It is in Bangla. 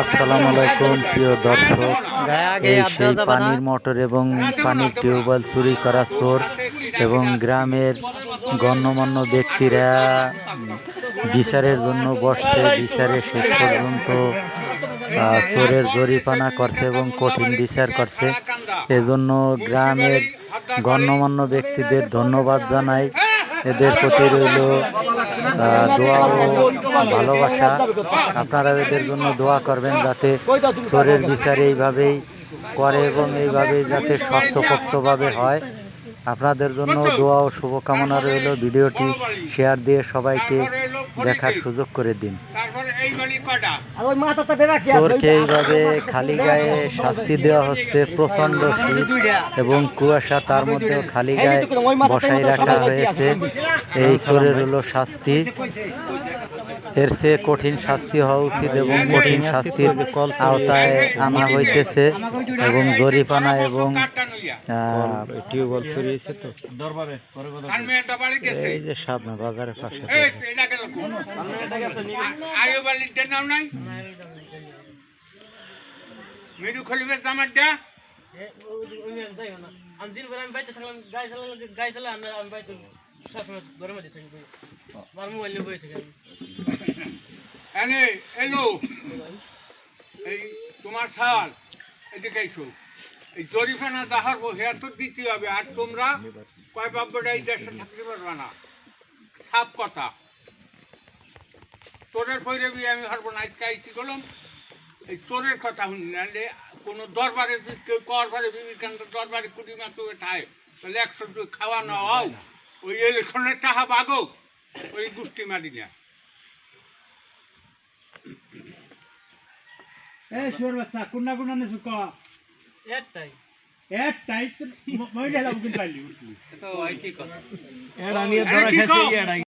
আসসালামু আলাইকুম প্রিয় দর্শক, এই সেই পানির মোটর এবং পানির টিউবওয়েল চুরি করা চোর এবং গ্রামের গণ্যমান্য ব্যক্তিরা বিচারের জন্য বসছে। বিচারে শেষ পর্যন্ত চোরের জরিমানা করছে এবং কঠিন বিচার করছে। এজন্য গ্রামের গণ্যমান্য ব্যক্তিদের ধন্যবাদ জানাই। এদের প্রতি রইল দোয়া ও ভালোবাসা। আপনারা এদের জন্য দোয়া করবেন যাতে চোরের বিচার এইভাবেই করে এবং এইভাবেই যাতে শক্তপোক্তভাবে হয়। আপনাদের জন্য দোয়া ও শুভকামনা রইল। ভিডিওটি শেয়ার দিয়ে সবাইকে দেখার সুযোগ করে দিন। চোরকে এইভাবে খালি গায়ে শাস্তি দেওয়া হচ্ছে। প্রচণ্ড শীত এবং কুয়াশা, তার মধ্যেও খালি গায়ে বসাই রাখা হয়েছে। এই চোরের হলো শাস্তি। এর চেয়ে কঠিন শাস্তি হওয়া উচিত এবং কঠিন শাস্তির আওতায় আনা হইতেছে এবং জরিমানা এবং টিউবওয়েল সরিয়েছে। তো এই যে সামনে বাজারের পাশে তোমার সাল এদিকে এই জরিমানা দেখার হেয়া তো দিতে হবে। আর তোমরা কয় বাব্যটা এই দেশে থাকতে পারবে না। সাপ কথা চোরের পৈরবি আমি হারবো না। আজকে আইসি করলাম এই চোরের কথা শুনি না। কোনো দরবারে কেউ কর ঘরে বিবেকানন্দ দরবারে কুড়ি মাত্র ঠায় তাহলে 100 খাওয়া না হও। ওই ইলেকশনের টাকা বাগো ওই গোষ্ঠী মারি না। বাচ্চা কোনা কোনা নেছো ক একটাই মহিলা পাইলি তো কি কথা